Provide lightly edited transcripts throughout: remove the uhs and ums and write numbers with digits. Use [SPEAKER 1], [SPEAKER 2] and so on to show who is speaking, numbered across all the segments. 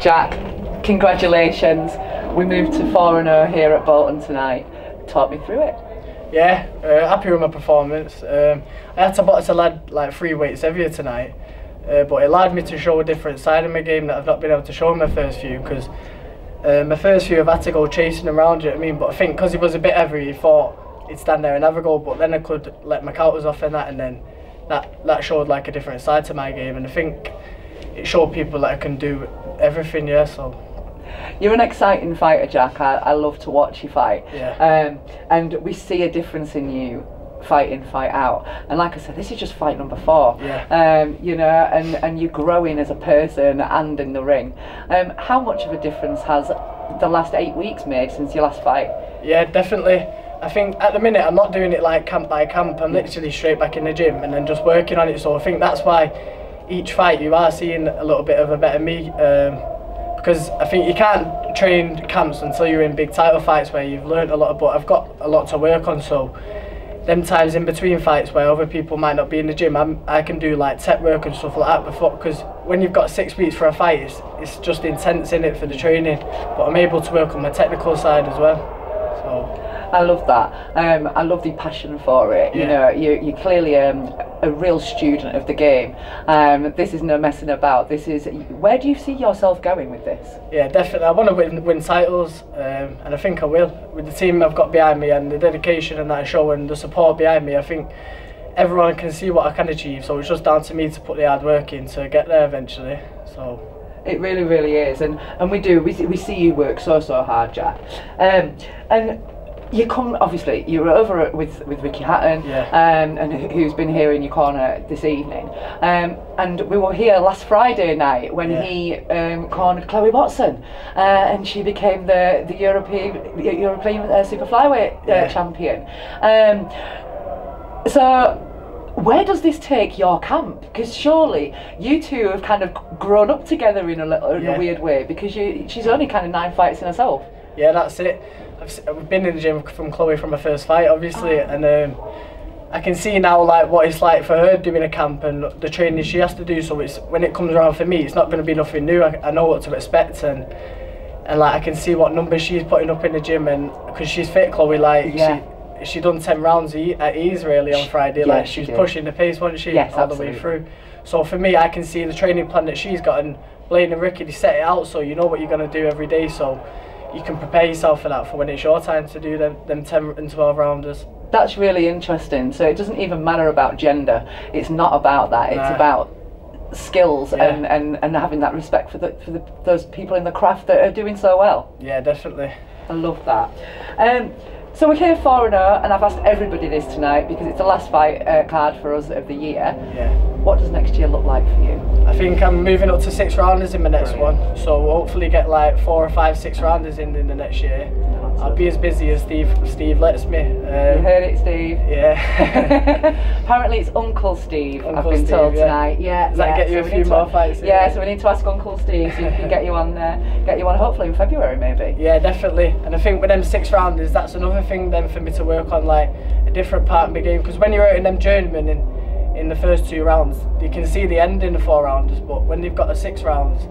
[SPEAKER 1] Jack, congratulations. We moved to 4-0 here at Bolton tonight. Talk me through it.
[SPEAKER 2] Yeah, happy with my performance. I had to box a lad like 3 weights heavier tonight, but it allowed me to show a different side of my game that I've not been able to show in my first few, because my first few I've had to go chasing him around, you know what I mean? But I think because he was a bit heavy, he thought he'd stand there and have a go, but then I could let my counters off and that, and then that showed like a different side to my game, and I think it showed people that I can do everything, yeah, so.
[SPEAKER 1] You're an exciting fighter, Jack. I love to watch you fight.
[SPEAKER 2] Yeah.
[SPEAKER 1] And we see a difference in you fight in, fight out. And like I said, this is just fight number 4.
[SPEAKER 2] Yeah.
[SPEAKER 1] You know, and you're growing as a person and in the ring. How much of a difference has the last 8 weeks made since your last fight?
[SPEAKER 2] Yeah, definitely. I think at the minute I'm not doing it like camp by camp. I'm literally straight back in the gym and then just working on it. So I think that's why each fight you are seeing a little bit of a better me. Because I think you can't train camps until you're in big title fights where you've learnt a lot, but I've got a lot to work on, so them times in between fights where other people might not be in the gym, I can do like tech work and stuff like that before, because when you've got 6 weeks for a fight, it's just intense in it for the training, but I'm able to work on my technical side as well. So
[SPEAKER 1] I love that. I love the passion for it. You know, you're clearly a real student of the game. This is no messing about. This is. Where do you see yourself going with this? Yeah,
[SPEAKER 2] definitely. I want to win titles, and I think I will. With the team I've got behind me and the dedication and that I show and the support behind me, I think everyone can see what I can achieve. So it's just down to me to put the hard work in to get there eventually. So.
[SPEAKER 1] It really, really is, and we see you work so hard, Jack, and. You come, obviously, you're over with Ricky Hatton, and who's been here in your corner this evening. And we were here last Friday night when he cornered Chloe Watson, and she became the European super flyweight champion. So, where does this take your camp? Because surely you two have kind of grown up together in a weird way, because she's only kind of 9 fights in herself.
[SPEAKER 2] Yeah, that's it. I've been in the gym from Chloe from my first fight, obviously, and I can see now like what it's like for her doing a camp and the training she has to do. So it's when it comes around for me, it's not going to be nothing new. I know what to expect, and like I can see what numbers she's putting up in the gym, and because she's fit, Chloe, like she done 10 rounds at ease really on Friday. Like she was pushing the pace, wasn't she?
[SPEAKER 1] Yes,
[SPEAKER 2] all the way through. So for me, I can see the training plan that she's got, and Blaine and Ricky, they set it out so you know what you're going to do every day. So you can prepare yourself for that for when it's your time to do them 10 and 12 rounders. That's really interesting. So it doesn't even matter about gender. It's not about that. It's about skills and having that respect for those people in the craft that are doing so well. Yeah, definitely. I love that. So we're here 4-0, and I've asked everybody this tonight because it's the last fight card for us of the year. Yeah. What does next year look like for you? I think I'm moving up to 6 rounders in my next one, so we'll hopefully get like 4 or 5 6 rounders in the next year. I'll be as busy as Steve lets me. You heard it, Steve. Yeah. Apparently it's Uncle Steve, I've been told tonight. Yeah. Does that get you a few more fights? Yeah, so we need to ask Uncle Steve so he can get you on hopefully in February maybe. Yeah, definitely. And I think with them 6 rounders, that's another thing then for me to work on, like a different part of my game, because when you're out in them journeymen in the first 2 rounds, you can see the end in the 4 rounders, but when they've got the 6 rounds,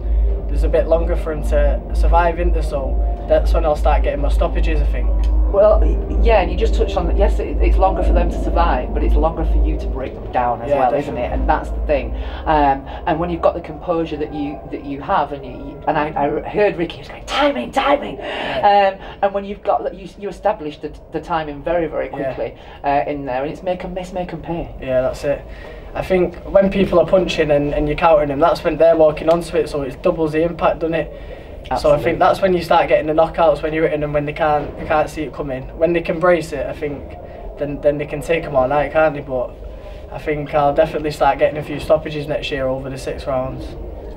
[SPEAKER 2] there's a bit longer for him to survive into, so that's when I'll start getting my stoppages, I think. Well, yeah, and you just touched on that. Yes, it's longer for them to survive, but it's longer for you to break them down as well, definitely. Isn't it? And that's the thing. And when you've got the composure that you have, and I heard Ricky was going timing, and when you've got that, you establish the timing very quickly in there, and it's make them miss, make them pay. Yeah, that's it. I think when people are punching and you're countering them, that's when they're walking onto it, so it doubles the impact, doesn't it? Absolutely. So I think that's when you start getting the knockouts, when you're hitting them when they can't see it coming. When they can brace it, I think then they can take them all night, can't they? But I think I'll definitely start getting a few stoppages next year over the 6 rounds.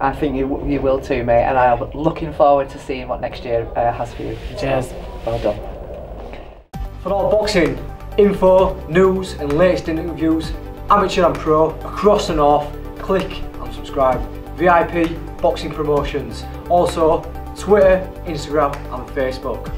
[SPEAKER 2] I think you will too, mate, and I'm looking forward to seeing what next year has for you. Cheers. Well done.
[SPEAKER 3] For all boxing info, news and latest interviews, amateur and pro, across the north, click and subscribe. VIP Boxing Promotions. Also, Twitter, Instagram and Facebook.